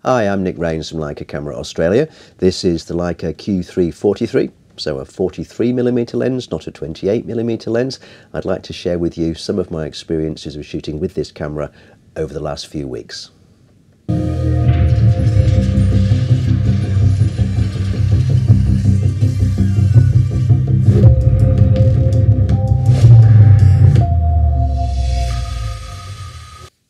Hi, I'm Nick Rains from Leica Camera Australia. This is the Leica Q3-43, so a 43mm lens, not a 28mm lens. I'd like to share with you some of my experiences of shooting with this camera over the last few weeks.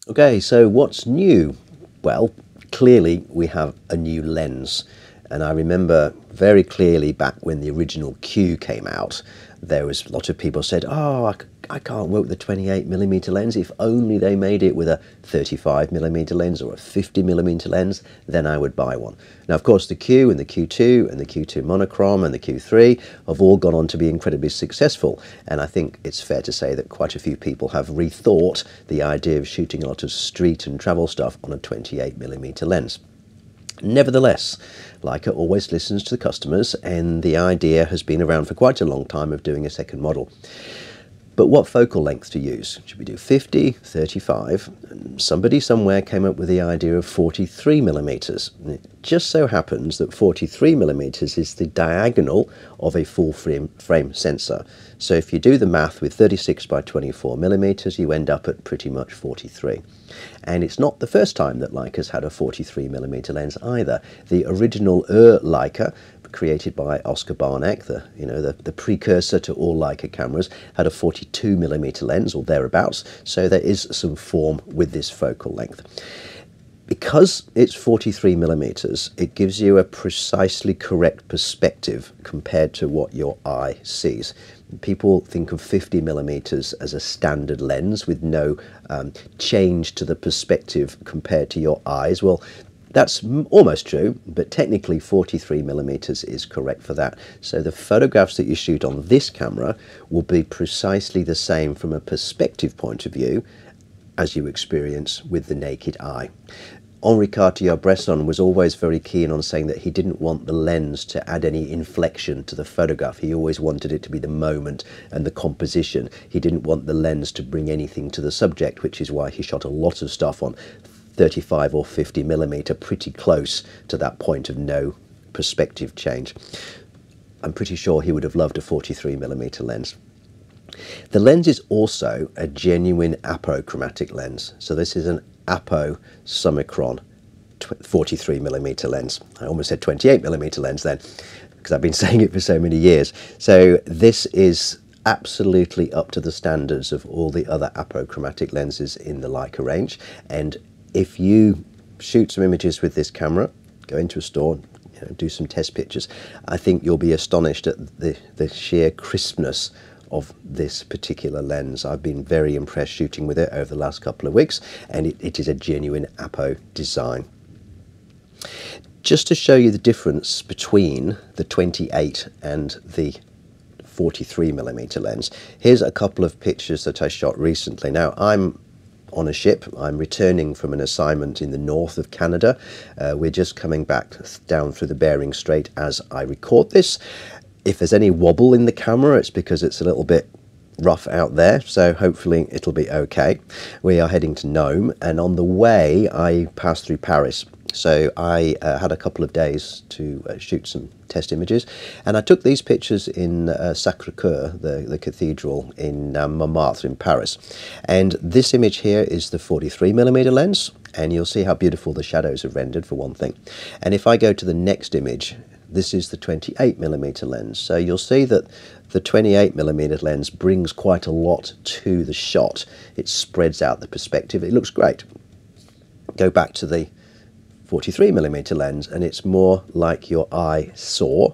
Okay, so what's new? Well, clearly we have a new lens, and I remember very clearly back when the original Q came out, there was a lot of people said, oh, I can't work with a 28mm lens. If only they made it with a 35mm lens or a 50mm lens, then I would buy one. Now, of course, the Q and the Q2 and the Q2 monochrome and the Q3 have all gone on to be incredibly successful, and I think it's fair to say that quite a few people have rethought the idea of shooting a lot of street and travel stuff on a 28mm lens. Nevertheless, Leica always listens to the customers, and the idea has been around for quite a long time of doing a second model. But what focal length to use? Should we do 50, 35? And somebody somewhere came up with the idea of 43mm. And it just so happens that 43mm is the diagonal of a full frame sensor. So if you do the math with 36 by 24mm, you end up at pretty much 43. And it's not the first time that Leica's had a 43mm lens either. The original Leica, created by Oscar Barneck, the precursor to all Leica cameras, had a 42mm lens or thereabouts, so there is some form with this focal length. Because it's 43mm, it gives you a precisely correct perspective compared to what your eye sees. People think of 50mm as a standard lens with no change to the perspective compared to your eyes. Well, that's almost true, but technically 43mm is correct for that. So the photographs that you shoot on this camera will be precisely the same from a perspective point of view as you experience with the naked eye. Henri Cartier-Bresson was always very keen on saying that he didn't want the lens to add any inflection to the photograph. He always wanted it to be the moment and the composition. He didn't want the lens to bring anything to the subject, which is why he shot a lot of stuff on 35 or 50mm, pretty close to that point of no perspective change. I'm pretty sure he would have loved a 43mm lens. The lens is also a genuine apochromatic lens. So this is an APO-Summicron 43mm lens. I almost said 28mm lens then, because I've been saying it for so many years. So this is absolutely up to the standards of all the other apochromatic lenses in the Leica range. And if you shoot some images with this camera, go into a store, do some test pictures, I think you'll be astonished at the sheer crispness of this particular lens. I've been very impressed shooting with it over the last couple of weeks, and it is a genuine APO design. Just to show you the difference between the 28 and the 43mm lens, here's a couple of pictures that I shot recently. Now, I'm on a ship. I'm returning from an assignment in the north of Canada. We're just coming back down through the Bering Strait as I record this. If there's any wobble in the camera, it's because it's a little bit rough out there, so hopefully it'll be okay. We are heading to Nome, and on the way I passed through Paris. So I had a couple of days to shoot some test images, and I took these pictures in Sacré-Cœur, the cathedral in Montmartre in Paris. And this image here is the 43mm lens, and you'll see how beautiful the shadows are rendered, for one thing. And if I go to the next image, this is the 28mm lens. So you'll see that the 28mm lens brings quite a lot to the shot. It spreads out the perspective. It looks great. Go back to the 43mm lens, and it's more like your eye saw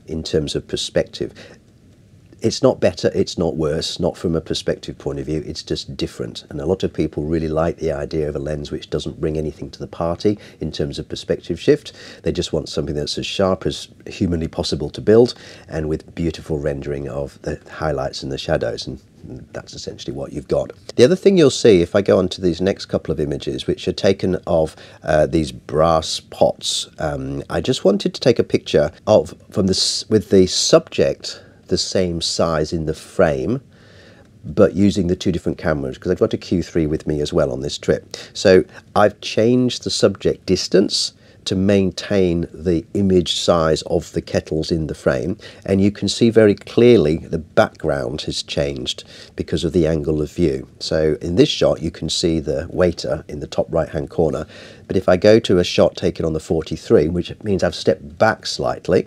in terms of perspective. It's not better, it's not worse, not from a perspective point of view, it's just different. And a lot of people really like the idea of a lens which doesn't bring anything to the party in terms of perspective shift. They just want something that's as sharp as humanly possible to build, and with beautiful rendering of the highlights and the shadows, and that's essentially what you've got. The other thing you'll see if I go on to these next couple of images, which are taken of these brass pots, I just wanted to take a picture of with the subject the same size in the frame, but using the two different cameras, because I've got a Q3 with me as well on this trip. So I've changed the subject distance to maintain the image size of the kettles in the frame, and you can see very clearly the background has changed because of the angle of view. So in this shot you can see the waiter in the top right hand corner, but if I go to a shot taken on the 43, which means I've stepped back slightly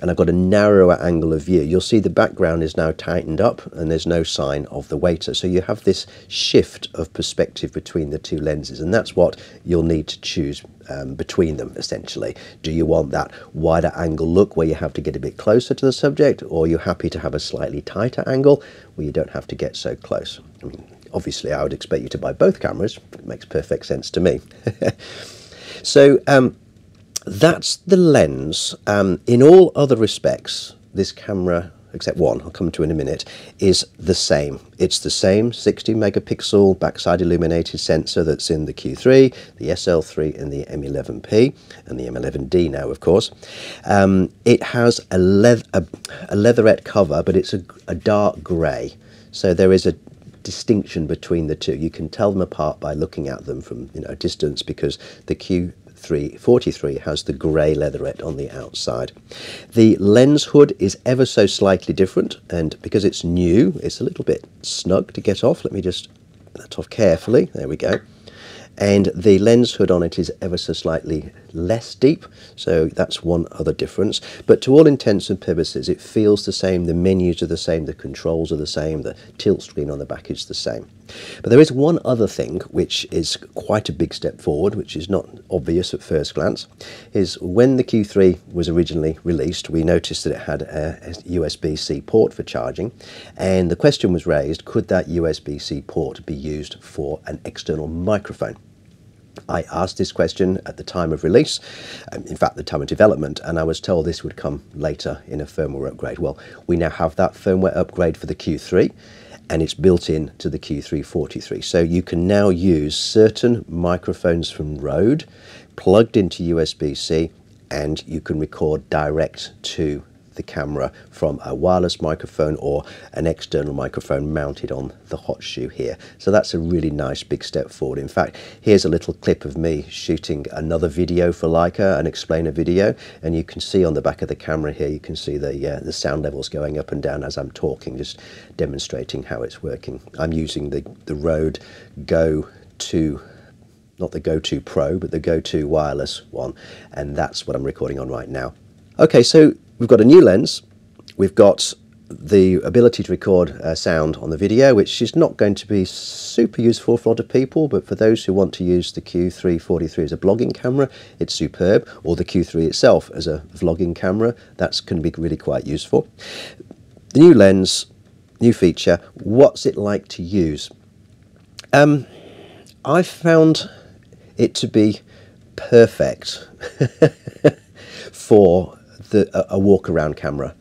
and I've got a narrower angle of view, you'll see the background is now tightened up and there's no sign of the waiter. So you have this shift of perspective between the two lenses, and that's what you'll need to choose between them essentially. Do you want that wider angle look where you have to get a bit closer to the subject, or are you happy to have a slightly tighter angle where you don't have to get so close? I mean, obviously I would expect you to buy both cameras. It makes perfect sense to me. So that's the lens. In all other respects, this camera, except one I'll come to in a minute, is the same. It's the same 60 megapixel backside illuminated sensor that's in the Q3, the SL3 and the M11P, and the M11D now of course. It has a leatherette cover, but it's a dark grey, so there is a distinction between the two. You can tell them apart by looking at them from a distance, because the Q43 has the grey leatherette on the outside. The lens hood is ever so slightly different, and because it's new, it's a little bit snug to get off. Let me just get that off carefully. There we go. And the lens hood on it is ever so slightly less deep, so that's one other difference. But to all intents and purposes, it feels the same. The menus are the same, the controls are the same, the tilt screen on the back is the same. But there is one other thing which is quite a big step forward, which is not obvious at first glance, is when the Q3 was originally released, we noticed that it had a USB-C port for charging, and the question was raised, could that USB-C port be used for an external microphone? I asked this question at the time of release, in fact the time of development, and I was told this would come later in a firmware upgrade. Well, we now have that firmware upgrade for the Q3, and it's built in to the Q343. So you can now use certain microphones from Rode plugged into USB-C, and you can record direct to the camera from a wireless microphone or an external microphone mounted on the hot shoe here. So that's a really nice big step forward. In fact, here's a little clip of me shooting another video for Leica, an explainer video, and you can see on the back of the camera here, you can see the sound levels going up and down as I'm talking, just demonstrating how it's working. I'm using the Rode Go 2, not the Go 2 Pro, but the Go 2 wireless one, and that's what I'm recording on right now. Okay, so we've got a new lens, we've got the ability to record sound on the video, which is not going to be super useful for a lot of people, but for those who want to use the Q343 as a vlogging camera, it's superb, or the Q3 itself as a vlogging camera, that's going to be really quite useful. The new lens, new feature, what's it like to use? I found it to be perfect for a walk-around camera.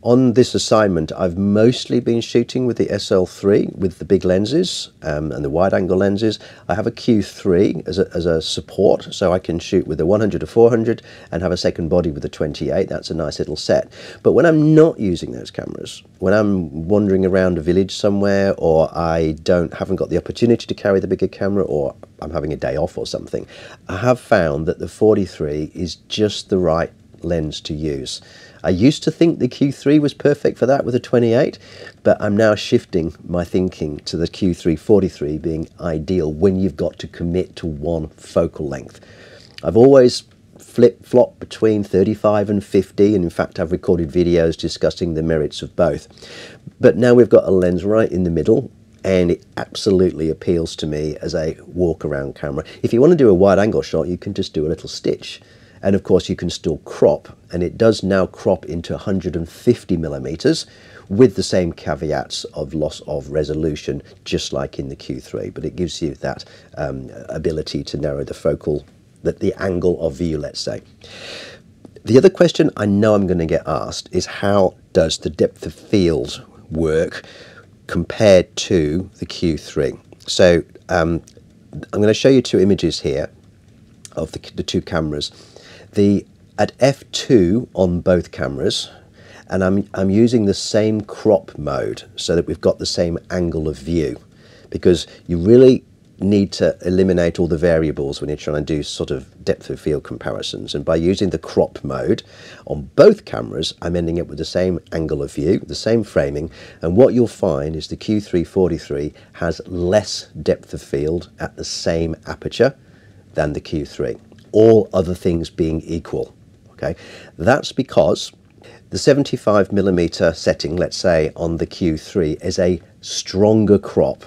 On this assignment, I've mostly been shooting with the SL3 with the big lenses and the wide-angle lenses. I have a Q3 as a support, so I can shoot with the 100 to 400 and have a second body with the 28. That's a nice little set. But when I'm not using those cameras, when I'm wandering around a village somewhere, or I haven't got the opportunity to carry the bigger camera, or I'm having a day off or something, I have found that the 43 is just the right lens to use. I used to think the Q3 was perfect for that with a 28, but I'm now shifting my thinking to the Q343 being ideal when you've got to commit to one focal length. I've always flip-flopped between 35 and 50, and in fact I've recorded videos discussing the merits of both. But now we've got a lens right in the middle, and it absolutely appeals to me as a walk-around camera. If you want to do a wide-angle shot, you can just do a little stitch. And of course you can still crop, and it does now crop into 150 millimeters with the same caveats of loss of resolution, just like in the Q3, but it gives you that ability to narrow the focal, the angle of view, let's say. The other question I know I'm going to get asked is, how does the depth of field work compared to the Q3? So I'm going to show you two images here of the two cameras. At f2 on both cameras, and I'm using the same crop mode so that we've got the same angle of view, because you really need to eliminate all the variables when you're trying to do sort of depth of field comparisons, and by using the crop mode on both cameras I'm ending up with the same angle of view, the same framing, and what you'll find is the Q3-43 has less depth of field at the same aperture than the Q3, all other things being equal. Okay, that's because the 75mm setting, let's say on the Q3, is a stronger crop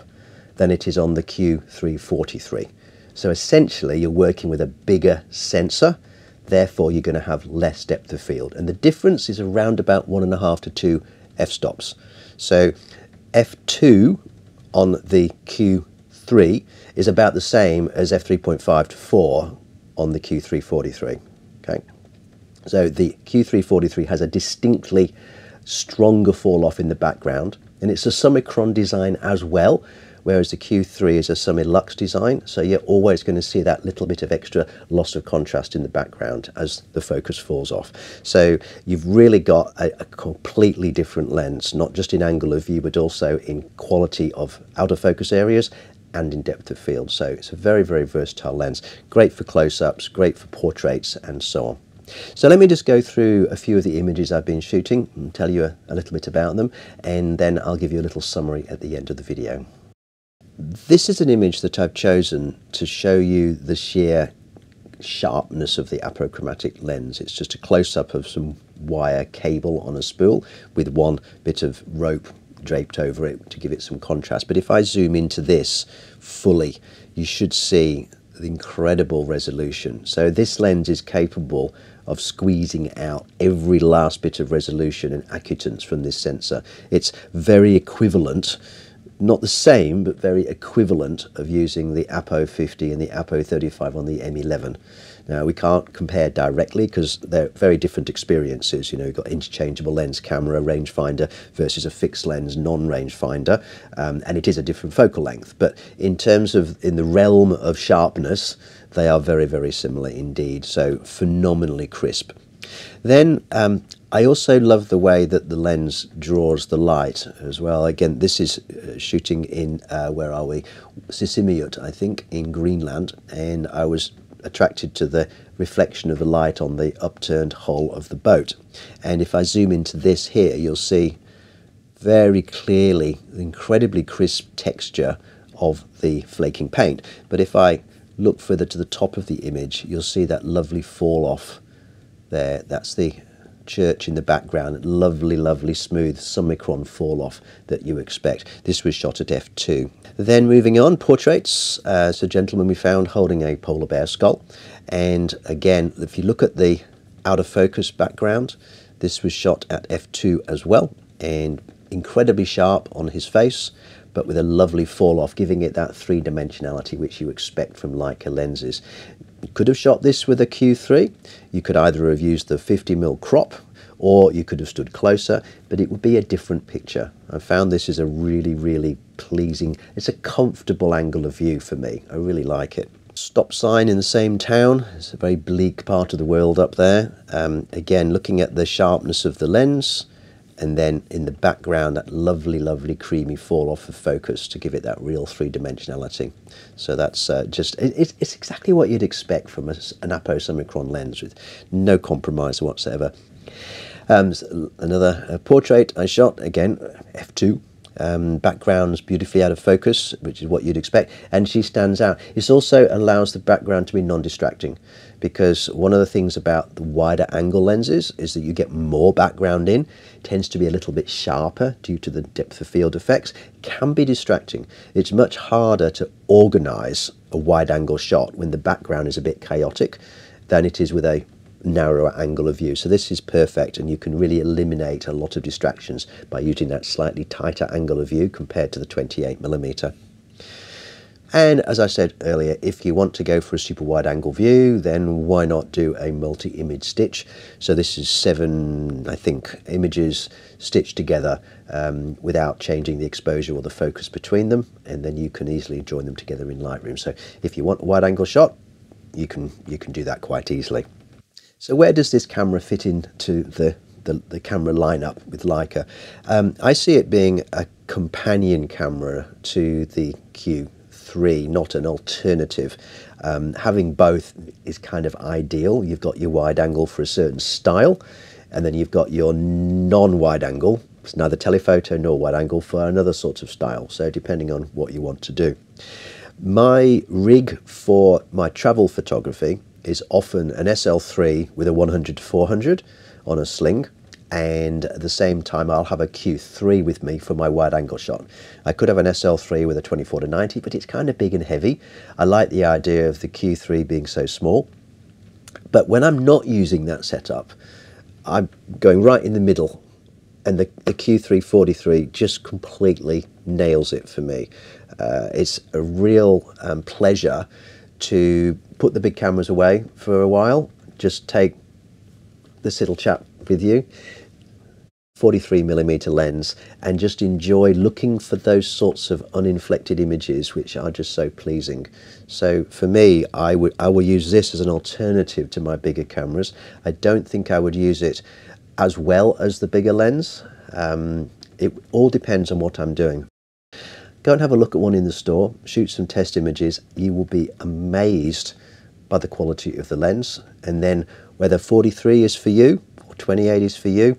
than it is on the Q3-43. So essentially you're working with a bigger sensor, therefore you're going to have less depth of field, and the difference is around about 1.5 to 2 f-stops. So f2 on the Q3 is about the same as f3.5 to 4 on the Q3-43. Okay, so the Q3-43 has a distinctly stronger fall off in the background, and it's a Summicron design as well, whereas the Q3 is a Summilux design, so you're always going to see that little bit of extra loss of contrast in the background as the focus falls off. So you've really got a completely different lens, not just in angle of view, but also in quality of out of focus areas and in depth of field. So it's a very, very versatile lens, great for close-ups, great for portraits, and so on. So let me just go through a few of the images I've been shooting and tell you a little bit about them, and then I'll give you a little summary at the end of the video. This is an image that I've chosen to show you the sheer sharpness of the apochromatic lens. It's just a close-up of some wire cable on a spool with one bit of rope draped over it to give it some contrast. But if I zoom into this fully, you should see the incredible resolution. So this lens is capable of squeezing out every last bit of resolution and acutance from this sensor. It's very equivalent, not the same, but very equivalent of using the APO-50 and the APO-35 on the M11. Now we can't compare directly because they're very different experiences. You know, you've got interchangeable lens camera rangefinder versus a fixed lens non-rangefinder, and it is a different focal length. But in terms of in the realm of sharpness, they are very, very similar indeed. So phenomenally crisp. Then I also love the way that the lens draws the light as well. Again, this is shooting in, where are we? Sisimiut, I think, in Greenland, and I was attracted to the reflection of the light on the upturned hull of the boat. And if I zoom into this here, you'll see very clearly the incredibly crisp texture of the flaking paint. But if I look further to the top of the image, you'll see that lovely fall off there. That's the church in the background, lovely, lovely smooth Summicron fall off that you expect. This was shot at f2. Then moving on, portraits. It's a gentleman we found holding a polar bear skull, and again, if you look at the out of focus background, this was shot at f2 as well, and incredibly sharp on his face, but with a lovely fall off, giving it that three-dimensionality which you expect from Leica lenses. You could have shot this with a Q3. You could either have used the 50mm crop, or you could have stood closer, but it would be a different picture. I found this is a really, really pleasing, it's a comfortable angle of view for me. I really like it. Stop sign in the same town. It's a very bleak part of the world up there. Again, looking at the sharpness of the lens, and then in the background that lovely, lovely creamy fall off of focus to give it that real three-dimensionality. So that's it's exactly what you'd expect from an APO-Summicron lens, with no compromise whatsoever. Another portrait I shot, again f2. Background's beautifully out of focus, which is what you'd expect, and she stands out. This also allows the background to be non-distracting, because one of the things about the wider angle lenses is that you get more background in. It tends to be a little bit sharper due to the depth of field effects. It can be distracting. It's much harder to organize a wide angle shot when the background is a bit chaotic than it is with a narrower angle of view. So this is perfect, and you can really eliminate a lot of distractions by using that slightly tighter angle of view compared to the 28mm. And as I said earlier, if you want to go for a super wide angle view, then why not do a multi-image stitch? So this is 7, I think, images stitched together without changing the exposure or the focus between them, and then you can easily join them together in Lightroom. So if you want a wide angle shot, you can do that quite easily. So where does this camera fit into the camera lineup with Leica? I see it being a companion camera to the Q3 Q3, not an alternative. Having both is kind of ideal. You've got your wide angle for a certain style, and then you've got your non-wide angle. It's neither telephoto nor wide angle for another sort of style, so depending on what you want to do. My rig for my travel photography is often an SL3 with a 100-400 on a sling, and at the same time I'll have a Q3 with me for my wide angle shot. I could have an SL3 with a 24-90, but it's kind of big and heavy. I like the idea of the Q3 being so small. But when I'm not using that setup, I'm going right in the middle, and the Q3-43 just completely nails it for me. It's a real pleasure to put the big cameras away for a while, just take this little chap with you, 43mm lens, and just enjoy looking for those sorts of uninflected images which are just so pleasing. So for me, I will use this as an alternative to my bigger cameras. I don't think I would use it as well as the bigger lens. It all depends on what I'm doing. Go and have a look at one in the store, shoot some test images. You will be amazed by the quality of the lens, and then whether 43 is for you or 28 is for you,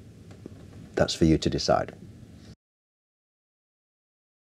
that's for you to decide.